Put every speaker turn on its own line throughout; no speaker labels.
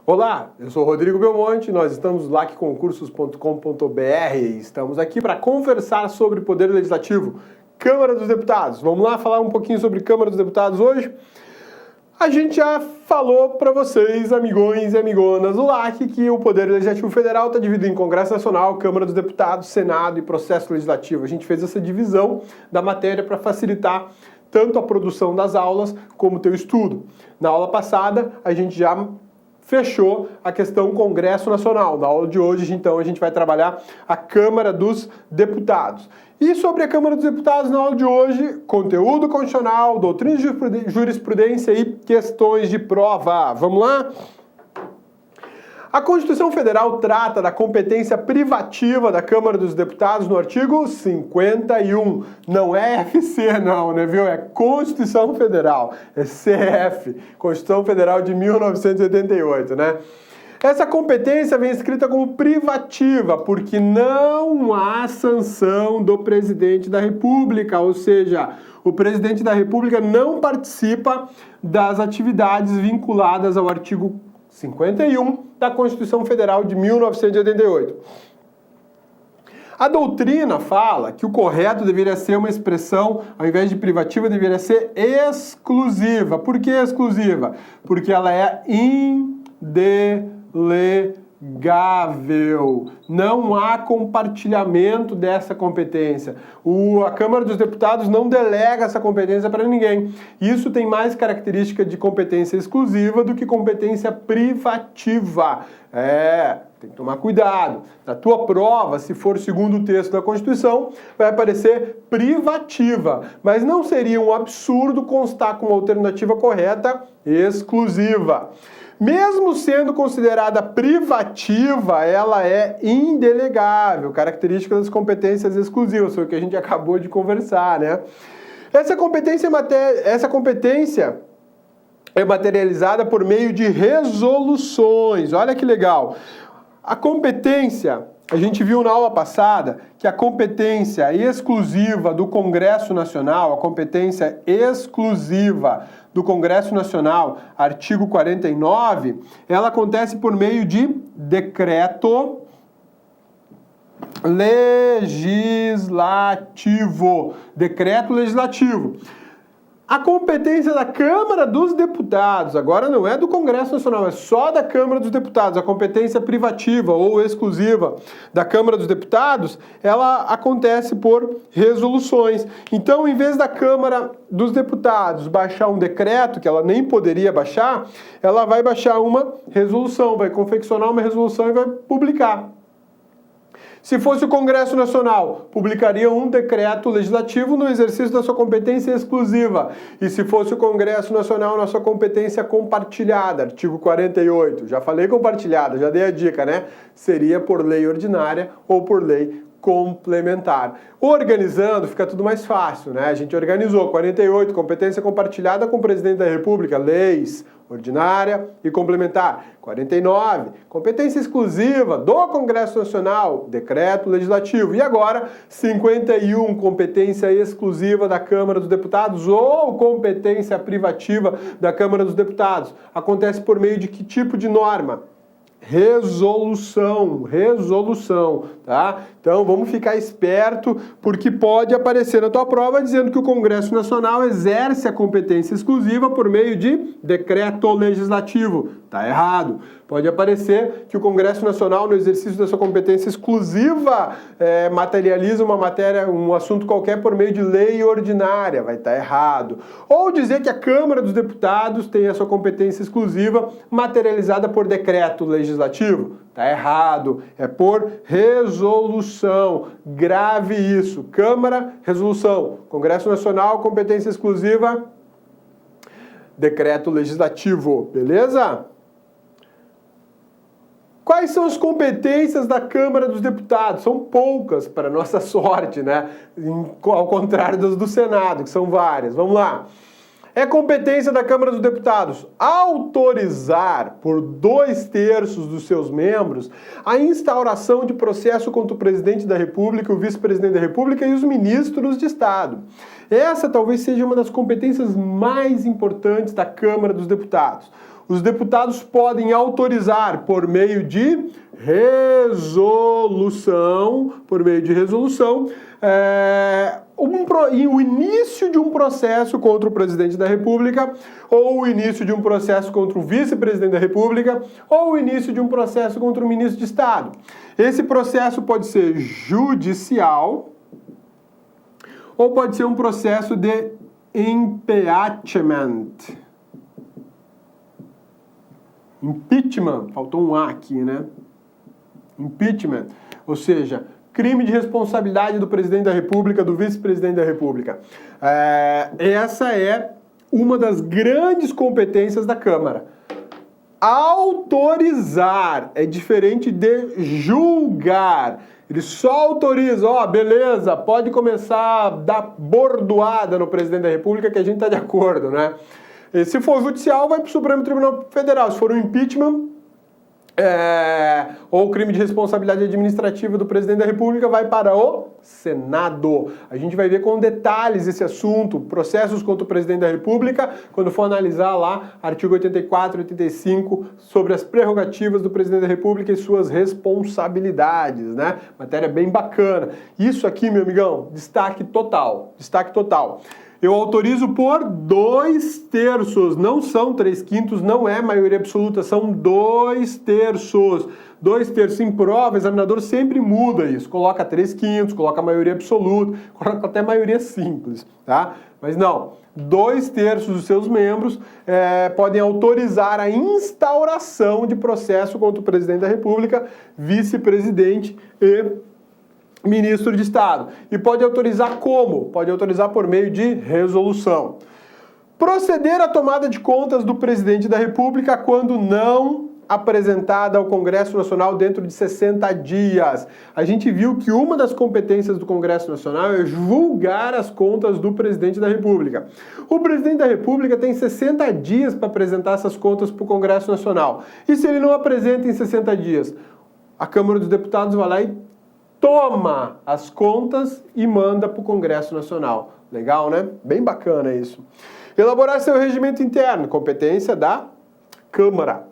Olá, eu sou Rodrigo Belmonte, nós estamos no lacconcursos.com.br e estamos aqui para conversar sobre Poder Legislativo, Câmara dos Deputados. Vamos lá falar um pouquinho sobre Câmara dos Deputados hoje? A gente já falou para vocês, amigões e amigonas do LAC, que o Poder Legislativo Federal está dividido em Congresso Nacional, Câmara dos Deputados, Senado e Processo Legislativo. A gente fez essa divisão da matéria para facilitar tanto a produção das aulas como o teu estudo. Na aula passada, a gente já fechou a questão Congresso Nacional. Na aula de hoje, então, a gente vai trabalhar a Câmara dos Deputados. E sobre a Câmara dos Deputados, na aula de hoje, conteúdo constitucional, doutrina de jurisprudência e questões de prova. Vamos lá? A Constituição Federal trata da competência privativa da Câmara dos Deputados no artigo 51. Não é FC não, né, viu? É Constituição Federal, é CF, Constituição Federal de 1988, né? Essa competência vem escrita como privativa, porque não há sanção do presidente da República, ou seja, o presidente da República não participa das atividades vinculadas ao artigo 51 da Constituição Federal de 1988. A doutrina fala que o correto deveria ser uma expressão, ao invés de privativa, deveria ser exclusiva. Por que exclusiva? Porque ela é indelegável. Não há compartilhamento dessa competência. A Câmara dos Deputados não delega essa competência para ninguém. Isso tem mais característica de competência exclusiva do que competência privativa. Tem que tomar cuidado. Na tua prova, se for segundo o texto da Constituição, vai aparecer privativa. Mas não seria um absurdo constar como alternativa correta exclusiva. Mesmo sendo considerada privativa, ela é indelegável, característica das competências exclusivas, foi o que a gente acabou de conversar, né? Essa competência é materializada por meio de resoluções. Olha que legal. A competência, a gente viu na aula passada que a competência exclusiva do Congresso Nacional, a competência exclusiva do Congresso Nacional, artigo 49, ela acontece por meio de decreto legislativo. Decreto legislativo. A competência da Câmara dos Deputados, agora não é do Congresso Nacional, é só da Câmara dos Deputados. A competência privativa ou exclusiva da Câmara dos Deputados, ela acontece por resoluções. Então, em vez da Câmara dos Deputados baixar um decreto, que ela nem poderia baixar, ela vai baixar uma resolução, vai confeccionar uma resolução e vai publicar. Se fosse o Congresso Nacional, publicaria um decreto legislativo no exercício da sua competência exclusiva. E se fosse o Congresso Nacional, na sua competência compartilhada, artigo 48. Já falei compartilhada, já dei a dica, né? Seria por lei ordinária ou por lei complementar. Organizando fica tudo mais fácil, né? A gente organizou 48, competência compartilhada com o presidente da República, leis ordinária e complementar. 49, competência exclusiva do Congresso Nacional, decreto legislativo. E agora, 51, competência exclusiva da Câmara dos Deputados ou competência privativa da Câmara dos Deputados. Acontece por meio de que tipo de norma? Resolução, tá? Então vamos ficar esperto, porque pode aparecer na tua prova dizendo que o Congresso Nacional exerce a competência exclusiva por meio de decreto legislativo. Tá errado. Pode aparecer que o Congresso Nacional, no exercício da sua competência exclusiva, materializa uma matéria, um assunto qualquer por meio de lei ordinária. Vai estar errado. Ou dizer que a Câmara dos Deputados tem a sua competência exclusiva materializada por decreto legislativo. Tá errado. É por resolução. Grave isso. Câmara, resolução. Congresso Nacional, competência exclusiva, decreto legislativo. Beleza? Quais são as competências da Câmara dos Deputados? São poucas, para nossa sorte, né? Ao contrário das do Senado, que são várias. Vamos lá. É competência da Câmara dos Deputados autorizar por 2/3 dos seus membros a instauração de processo contra o presidente da República, o vice-presidente da República e os ministros de Estado. Essa talvez seja uma das competências mais importantes da Câmara dos Deputados. os deputados podem autorizar por meio de resolução, o início de um processo contra o presidente da República, ou o início de um processo contra o vice-presidente da República, ou o início de um processo contra o ministro de Estado. Esse processo pode ser judicial, ou pode ser um processo de impeachment. Impeachment, faltou um A aqui, né? Impeachment, ou seja, crime de responsabilidade do presidente da República, do vice-presidente da República. Essa é uma das grandes competências da Câmara. Autorizar é diferente de julgar. Ele só autoriza, beleza, pode começar a dar bordoada no presidente da República que a gente está de acordo, né? E se for judicial, vai para o Supremo Tribunal Federal. Se for um impeachment, ou crime de responsabilidade administrativa do presidente da República, vai para o Senado. A gente vai ver com detalhes esse assunto, processos contra o presidente da República, quando for analisar lá artigo 84 e 85 sobre as prerrogativas do presidente da República e suas responsabilidades, né? Matéria bem bacana. Isso aqui, meu amigão, destaque total. Destaque total. Eu autorizo por 2/3, não são 3/5, não é maioria absoluta, são 2/3. 2/3 em prova, o examinador sempre muda isso, coloca 3/5, coloca maioria absoluta, coloca até maioria simples, tá? Mas não, 2/3 dos seus membros podem autorizar a instauração de processo contra o presidente da República, vice-presidente e ministro de Estado. E pode autorizar como? Pode autorizar por meio de resolução. Proceder à tomada de contas do presidente da República quando não apresentada ao Congresso Nacional dentro de 60 dias. A gente viu que uma das competências do Congresso Nacional é julgar as contas do presidente da República. O presidente da República tem 60 dias para apresentar essas contas para o Congresso Nacional. E se ele não apresenta em 60 dias? A Câmara dos Deputados vai lá e toma as contas e manda para o Congresso Nacional. Legal, né? Bem bacana isso. Elaborar seu regimento interno, competência da Câmara.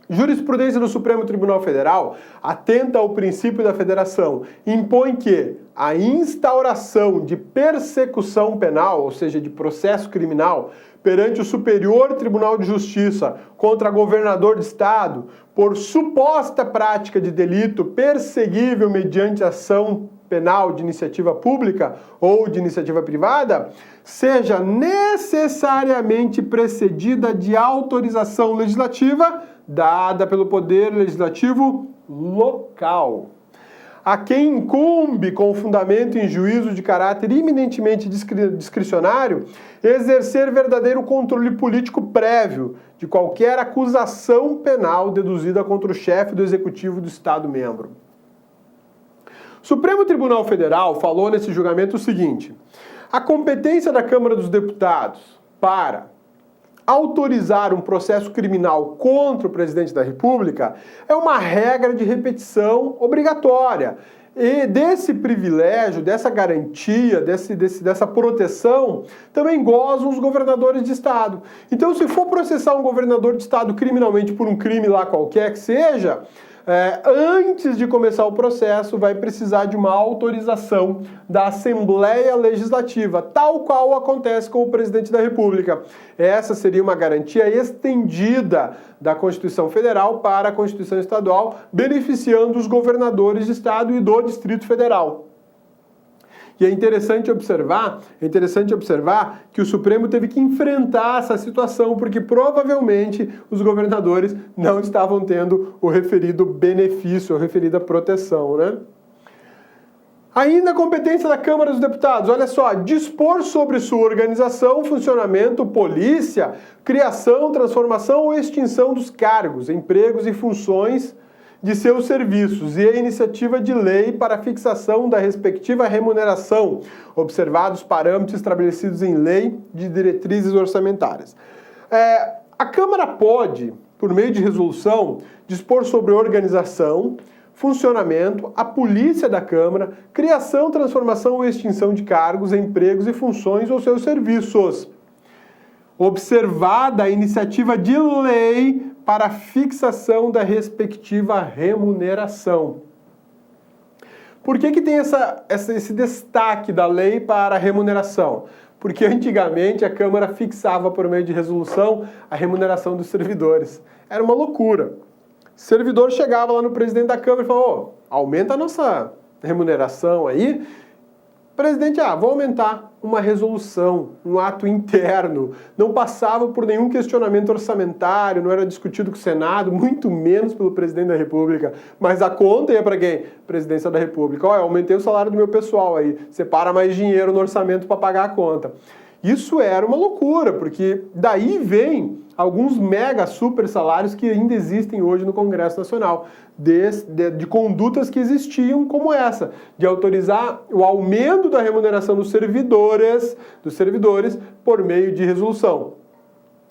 Jurisprudência do Supremo Tribunal Federal atenta ao princípio da federação. Impõe que a instauração de persecução penal, ou seja, de processo criminal, perante o Superior Tribunal de Justiça contra governador de Estado por suposta prática de delito perseguível mediante ação penal de iniciativa pública ou de iniciativa privada, seja necessariamente precedida de autorização legislativa dada pelo Poder Legislativo local. A quem incumbe, com fundamento em juízo de caráter eminentemente discricionário, exercer verdadeiro controle político prévio de qualquer acusação penal deduzida contra o chefe do Executivo do Estado-membro. O Supremo Tribunal Federal falou nesse julgamento o seguinte: a competência da Câmara dos Deputados para autorizar um processo criminal contra o presidente da República é uma regra de repetição obrigatória. E desse privilégio, dessa garantia, dessa proteção, também gozam os governadores de Estado. Então, se for processar um governador de Estado criminalmente por um crime lá qualquer que seja, antes de começar o processo, vai precisar de uma autorização da Assembleia Legislativa, tal qual acontece com o presidente da República. Essa seria uma garantia estendida da Constituição Federal para a Constituição Estadual, beneficiando os governadores de Estado e do Distrito Federal. E é interessante observar que o Supremo teve que enfrentar essa situação, porque provavelmente os governadores não estavam tendo o referido benefício, a referida proteção, né? Ainda a competência da Câmara dos Deputados, olha só, dispor sobre sua organização, funcionamento, polícia, criação, transformação ou extinção dos cargos, empregos e funções de seus serviços e a iniciativa de lei para a fixação da respectiva remuneração, observados parâmetros estabelecidos em lei de diretrizes orçamentárias. A Câmara pode, por meio de resolução, dispor sobre organização, funcionamento, a polícia da Câmara, criação, transformação ou extinção de cargos, empregos e funções ou seus serviços. observada a iniciativa de lei para a fixação da respectiva remuneração. Por que tem esse destaque da lei para a remuneração? Porque antigamente a Câmara fixava por meio de resolução a remuneração dos servidores. Era uma loucura. O servidor chegava lá no presidente da Câmara e falou: aumenta a nossa remuneração aí. Presidente, vou aumentar. Uma resolução, um ato interno. Não passava por nenhum questionamento orçamentário, não era discutido com o Senado, muito menos pelo presidente da República. Mas a conta ia para quem? Presidência da República. Olha, aumentei o salário do meu pessoal aí. Separa mais dinheiro no orçamento para pagar a conta. Isso era uma loucura, porque daí vem alguns mega super salários que ainda existem hoje no Congresso Nacional, de condutas que existiam como essa, de autorizar o aumento da remuneração dos servidores por meio de resolução.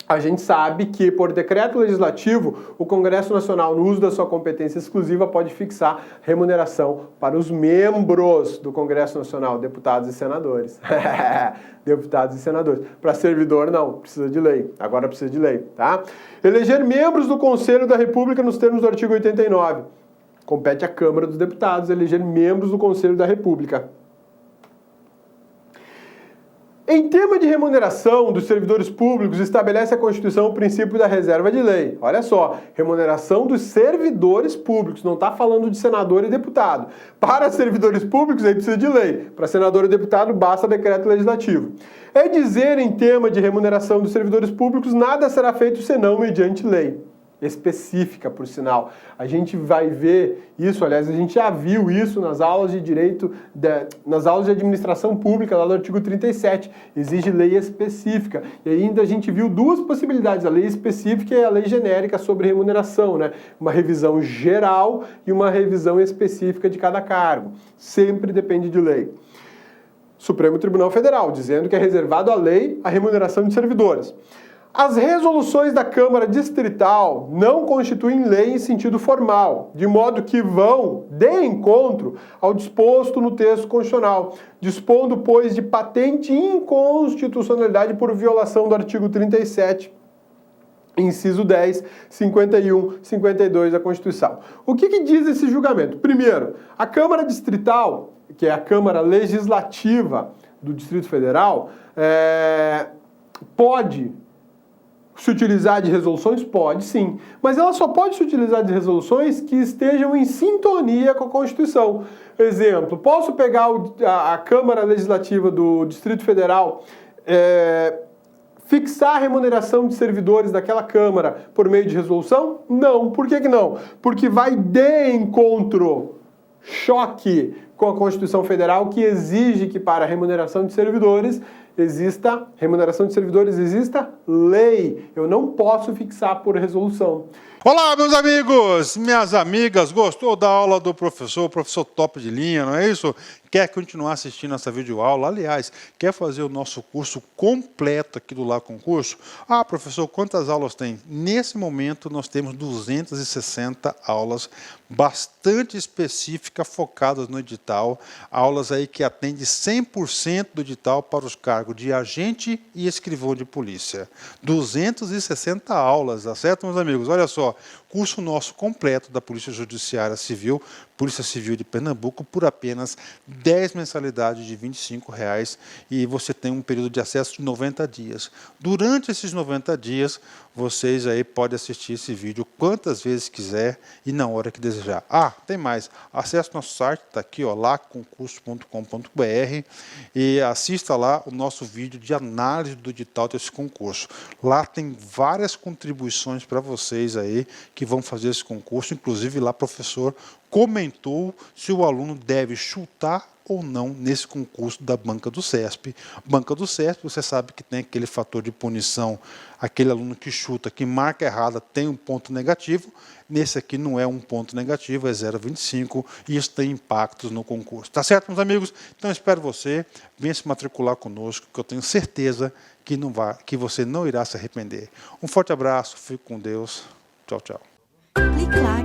A gente sabe que, por decreto legislativo, o Congresso Nacional, no uso da sua competência exclusiva, pode fixar remuneração para os membros do Congresso Nacional, deputados e senadores. Deputados e senadores. Para servidor, não, precisa de lei. Agora precisa de lei, tá? Eleger membros do Conselho da República nos termos do artigo 89. Compete à Câmara dos Deputados eleger membros do Conselho da República. Em tema de remuneração dos servidores públicos, estabelece a Constituição o princípio da reserva de lei. Olha só, remuneração dos servidores públicos, não está falando de senador e deputado. Para servidores públicos, aí precisa de lei. Para senador e deputado, basta decreto legislativo. É dizer, em tema de remuneração dos servidores públicos, nada será feito senão mediante lei. Específica, por sinal. A gente vai ver isso, aliás, a gente já viu isso nas aulas de direito, nas aulas de administração pública, lá no artigo 37. Exige lei específica. E ainda a gente viu duas possibilidades, a lei específica e a lei genérica sobre remuneração, né? Uma revisão geral e uma revisão específica de cada cargo. Sempre depende de lei. Supremo Tribunal Federal, dizendo que é reservado à lei a remuneração de servidores. As resoluções da Câmara Distrital não constituem lei em sentido formal, de modo que vão de encontro ao disposto no texto constitucional, dispondo, pois, de patente inconstitucionalidade por violação do artigo 37, inciso 10, 51, 52 da Constituição. O que diz esse julgamento? Primeiro, a Câmara Distrital, que é a Câmara Legislativa do Distrito Federal, pode se utilizar de resoluções? Pode, sim. Mas ela só pode se utilizar de resoluções que estejam em sintonia com a Constituição. Exemplo, posso pegar a Câmara Legislativa do Distrito Federal, fixar a remuneração de servidores daquela Câmara por meio de resolução? Não. Por que não? Porque vai de encontro, choque com a Constituição Federal, que exige que para a remuneração de servidores exista lei. Eu não posso fixar por resolução.
Olá, meus amigos, minhas amigas, gostou da aula do professor top de linha, não é isso? Quer continuar assistindo essa videoaula? Aliás, quer fazer o nosso curso completo aqui do Lá Concurso? Professor, quantas aulas tem? Nesse momento nós temos 260 aulas bastante específicas, focadas no edital, aulas aí que atendem 100% do edital para os cargos de agente e escrivão de polícia. 260 aulas, tá certo, meus amigos? Olha só, curso nosso completo da Polícia Judiciária Civil, Polícia Civil de Pernambuco, por apenas 10 mensalidades de R$ 25,00 e você tem um período de acesso de 90 dias. Durante esses 90 dias, vocês aí podem assistir esse vídeo quantas vezes quiser e na hora que desejar. Tem mais. Acesse nosso site, está aqui, laconcurso.com.br e assista lá o nosso vídeo de análise do edital desse concurso. Lá tem várias contribuições para vocês aí que vão fazer esse concurso, inclusive lá, professor comentou se o aluno deve chutar ou não nesse concurso da banca do CESP. Banca do CESP, você sabe que tem aquele fator de punição, aquele aluno que chuta, que marca errada, tem um ponto negativo. Nesse aqui não é um ponto negativo, é 0,25, e isso tem impactos no concurso. Tá certo, meus amigos? Então, espero você, venha se matricular conosco, que eu tenho certeza que você não irá se arrepender. Um forte abraço, fique com Deus. Tchau, tchau.
Clique lá.